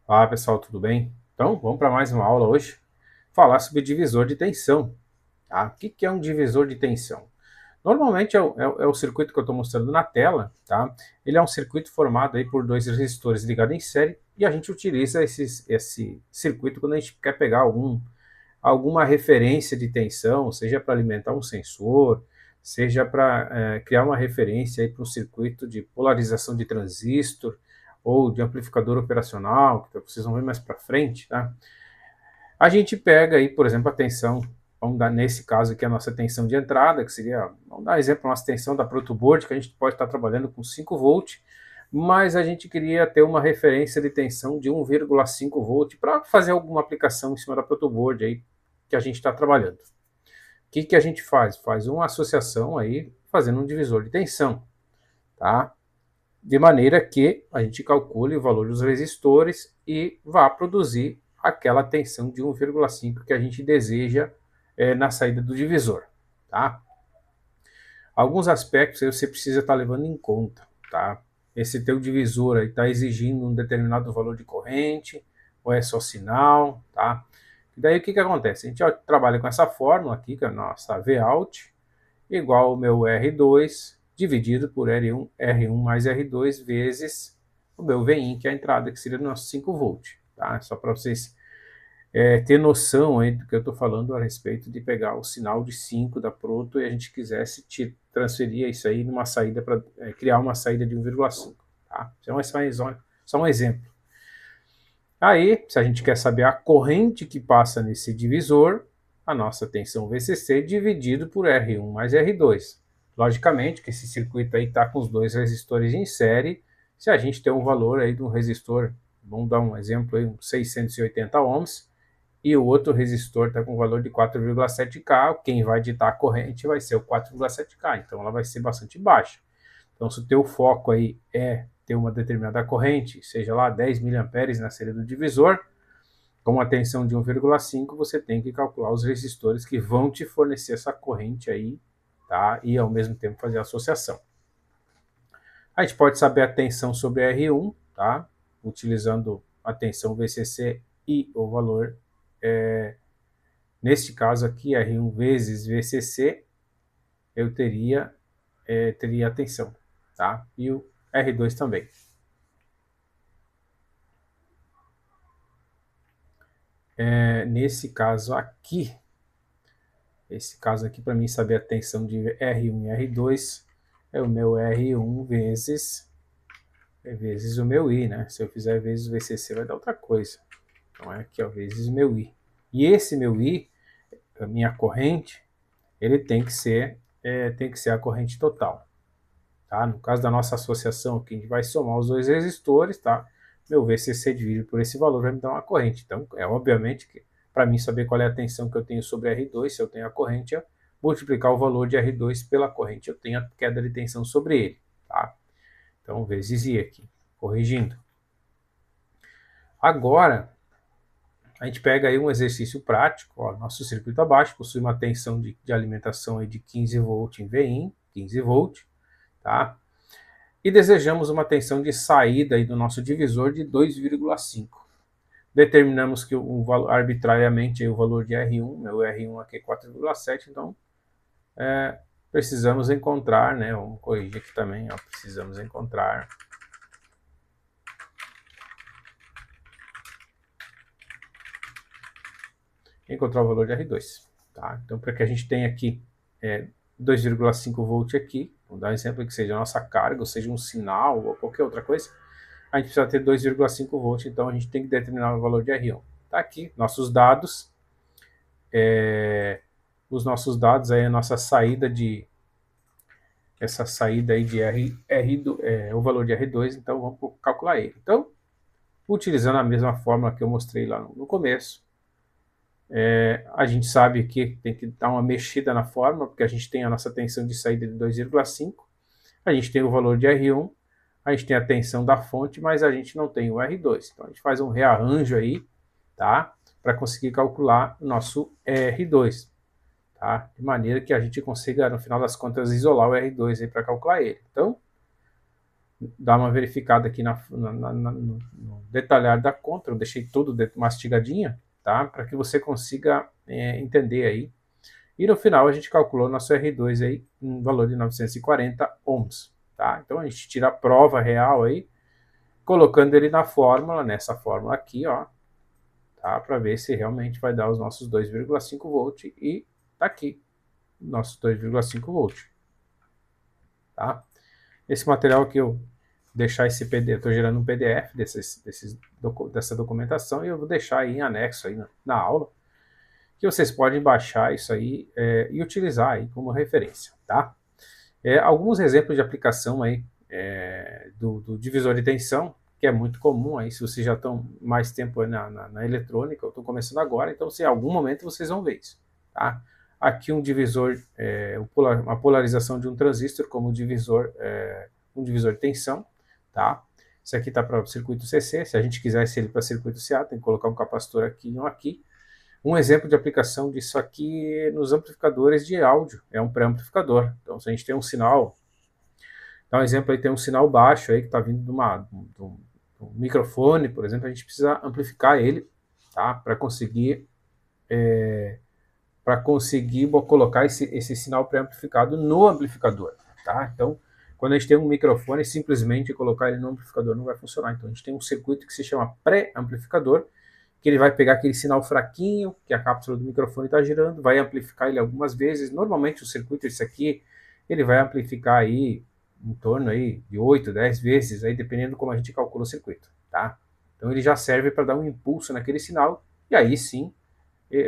Fala pessoal, tudo bem? Então, vamos para mais uma aula hoje. Falar sobre divisor de tensão. Tá? O que é um divisor de tensão? Normalmente é o circuito que eu estou mostrando na tela. Tá? Ele é um circuito formado aí por dois resistores ligados em série e a gente utiliza esse circuito quando a gente quer pegar alguma referência de tensão, seja para alimentar um sensor, seja para criar uma referência para um circuito de polarização de transistor ou de amplificador operacional, que vocês vão ver mais para frente, tá? A gente pega aí, por exemplo, a tensão, vamos dar nesse caso aqui a nossa tensão de entrada, que seria, vamos dar exemplo, a nossa tensão da protoboard, que a gente pode estar trabalhando com 5 volts, mas a gente queria ter uma referência de tensão de 1,5 volt para fazer alguma aplicação em cima da protoboard aí que a gente está trabalhando. O que a gente faz? Faz uma associação aí, fazendo um divisor de tensão, tá? De maneira que a gente calcule o valor dos resistores e vá produzir aquela tensão de 1,5 que a gente deseja na saída do divisor, tá? Alguns aspectos aí você precisa estar levando em conta, tá? Esse teu divisor aí está exigindo um determinado valor de corrente, ou é só sinal, tá? E daí o que acontece? A gente trabalha com essa fórmula aqui, que é a nossa Vout, igual ao meu R2, dividido por R1 mais R2 vezes o meu Vin, que é a entrada, que seria o nosso 5 volts, tá? Só para vocês ter noção aí do que eu estou falando a respeito de pegar o sinal de 5 da Proto e a gente quisesse te transferir isso aí numa saída para criar uma saída de 1,5, tá? Então, só um exemplo. Aí, se a gente quer saber a corrente que passa nesse divisor, a nossa tensão VCC dividido por R1 mais R2. Logicamente que esse circuito aí está com os dois resistores em série. Se a gente tem um valor aí de um resistor, vamos dar um exemplo aí, 680 ohms, e o outro resistor está com um valor de 4,7K, quem vai ditar a corrente vai ser o 4,7K, então ela vai ser bastante baixa. Então, se o teu foco aí é ter uma determinada corrente, seja lá 10 mA na série do divisor, com uma tensão de 1,5, você tem que calcular os resistores que vão te fornecer essa corrente aí, tá? E ao mesmo tempo fazer a associação. A gente pode saber a tensão sobre R1, tá? Utilizando a tensão VCC e o valor, neste caso aqui, R1 vezes VCC, eu teria a tensão, tá? E o R2 também. Nesse caso aqui, para mim saber a tensão de R1 e R2, é o meu R1 vezes o meu I, né? Se eu fizer vezes o VCC vai dar outra coisa. Então é aqui, ó, vezes o meu I. E esse meu I, a minha corrente, ele tem que ser a corrente total. Tá? No caso da nossa associação aqui, a gente vai somar os dois resistores, tá? Meu VCC dividido por esse valor vai me dar uma corrente. Então, obviamente que para mim saber qual é a tensão que eu tenho sobre R2, se eu tenho a corrente, é multiplicar o valor de R2 pela corrente, eu tenho a queda de tensão sobre ele, tá? Então, vezes I aqui, corrigindo. Agora, a gente pega aí um exercício prático, ó, nosso circuito abaixo possui uma tensão de alimentação aí de 15 volts em Vin, 15 volts, tá? E desejamos uma tensão de saída aí do nosso divisor de 2,5. Determinamos que arbitrariamente aí o valor de R1, meu R1 aqui é 4,7, então precisamos encontrar, né, vamos corrigir aqui também, ó, precisamos encontrar o valor de R2. Tá? Então, para que a gente tenha aqui 2,5 volt aqui, vamos dar um exemplo que seja a nossa carga, ou seja um sinal, ou qualquer outra coisa, a gente precisa ter 2,5 volts, então a gente tem que determinar o valor de R1. Tá aqui, nossos dados, aí a nossa saída de essa saída aí de o valor de R2, então vamos calcular ele. Então, utilizando a mesma fórmula que eu mostrei lá no começo, a gente sabe que tem que dar uma mexida na fórmula, porque a gente tem a nossa tensão de saída de 2,5, a gente tem o valor de R1, a gente tem a tensão da fonte, mas a gente não tem o R2. Então a gente faz um rearranjo aí, tá? Para conseguir calcular o nosso R2, tá? De maneira que a gente consiga, no final das contas, isolar o R2 aí para calcular ele. Então, dar uma verificada aqui no detalhar da conta, eu deixei tudo mastigadinho, tá? Para que você consiga entender aí. E no final a gente calculou nosso R2 aí, um valor de 940 ohms, tá? Então a gente tira a prova real aí, colocando ele na fórmula, nessa fórmula aqui, ó, tá? Para ver se realmente vai dar os nossos 2,5 volt e tá aqui, nosso 2,5 volt, tá? Esse material aqui eu deixar esse PDF, estou gerando um PDF dessa documentação e eu vou deixar aí em anexo aí na aula, que vocês podem baixar isso aí e utilizar aí como referência, tá? Alguns exemplos de aplicação aí do divisor de tensão, que é muito comum aí, se vocês já estão mais tempo na eletrônica, eu estou começando agora, então se em algum momento vocês vão ver isso, tá? Aqui um divisor, uma polarização de um transistor como um divisor de tensão, tá? Esse aqui está para o circuito CC, se a gente quisesse ele para circuito CA, tem que colocar um capacitor aqui e um aqui. Um exemplo de aplicação disso aqui nos amplificadores de áudio, é um pré-amplificador. Então, se a gente tem um sinal, dá um exemplo aí, tem um sinal baixo aí que está vindo de um microfone, por exemplo, a gente precisa amplificar ele, tá? Para conseguir colocar esse sinal pré-amplificado no amplificador, tá? Então, quando a gente tem um microfone, simplesmente colocar ele no amplificador não vai funcionar. Então, a gente tem um circuito que se chama pré-amplificador, que ele vai pegar aquele sinal fraquinho que a cápsula do microfone está girando, vai amplificar ele algumas vezes. Normalmente o circuito esse aqui, ele vai amplificar aí em torno aí de 8, 10 vezes, aí dependendo de como a gente calcula o circuito, tá? Então ele já serve para dar um impulso naquele sinal, e aí sim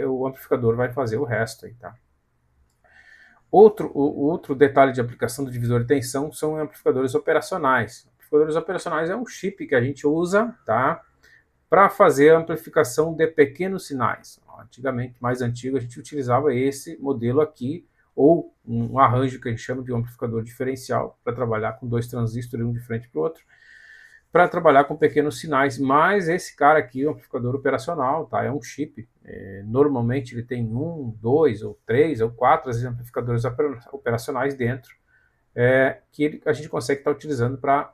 o amplificador vai fazer o resto aí, tá? Outro detalhe de aplicação do divisor de tensão são amplificadores operacionais. Amplificadores operacionais é um chip que a gente usa, tá? Para fazer a amplificação de pequenos sinais. Antigamente, mais antigo, a gente utilizava esse modelo aqui, ou um arranjo que a gente chama de um amplificador diferencial, para trabalhar com dois transistores, um de frente para o outro, para trabalhar com pequenos sinais. Mas esse cara aqui, o amplificador operacional, tá? É um chip. Normalmente ele tem 1, 2, ou 3, ou 4 amplificadores operacionais dentro, que a gente consegue estar utilizando para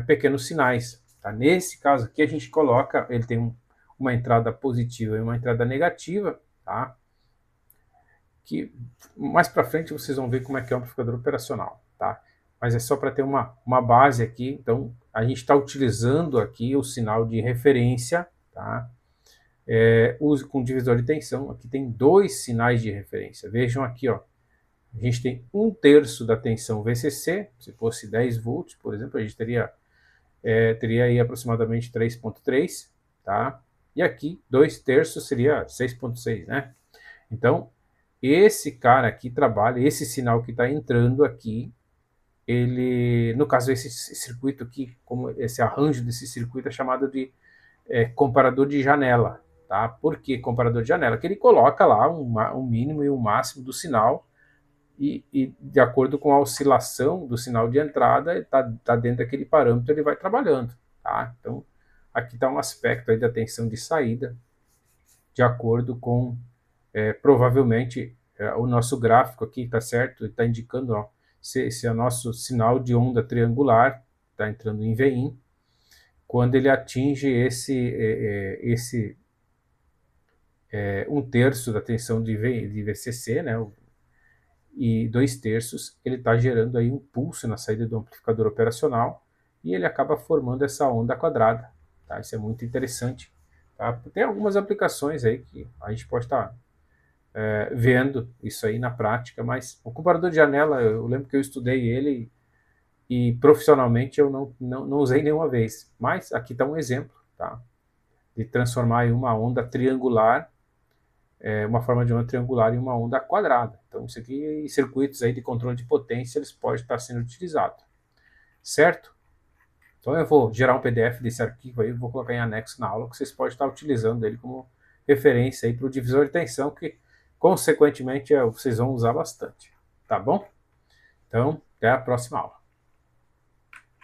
pequenos sinais. Tá? Nesse caso aqui a gente coloca, ele tem uma entrada positiva e uma entrada negativa, tá? Que mais para frente vocês vão ver como é que é o amplificador operacional, tá? Mas é só para ter uma base aqui. Então a gente está utilizando aqui o sinal de referência, tá? Com divisor de tensão, aqui tem dois sinais de referência. Vejam aqui, ó, a gente tem 1/3 da tensão VCC, se fosse 10 volts, por exemplo, a gente teria aí aproximadamente 3,3, tá? E aqui 2/3 seria 6,6, né? Então, esse cara aqui trabalha, esse sinal que está entrando aqui, ele, no caso esse circuito aqui, como esse arranjo desse circuito é chamado de comparador de janela, tá? Por que comparador de janela? Que ele coloca lá um mínimo e um máximo do sinal, e de acordo com a oscilação do sinal de entrada, está dentro daquele parâmetro, ele vai trabalhando, tá? Então, aqui está um aspecto aí da tensão de saída, de acordo com, provavelmente, o nosso gráfico aqui, tá certo? Está indicando, ó, se é o nosso sinal de onda triangular, está entrando em Vin, quando ele atinge esse 1/3 da tensão de VCC, né? E 2/3, ele está gerando aí um pulso na saída do amplificador operacional e ele acaba formando essa onda quadrada, tá? Isso é muito interessante, tá? Tem algumas aplicações aí que a gente pode estar vendo isso aí na prática, mas o comparador de janela, eu lembro que eu estudei ele e profissionalmente eu não usei nenhuma vez, mas aqui está um exemplo, tá? De transformar em uma onda triangular, uma forma de onda triangular em uma onda quadrada. Então, isso aqui, circuitos aí de controle de potência, eles podem estar sendo utilizados, certo? Então, eu vou gerar um PDF desse arquivo aí, vou colocar em anexo na aula, que vocês podem estar utilizando ele como referência aí para o divisor de tensão, que, consequentemente, vocês vão usar bastante, tá bom? Então, até a próxima aula.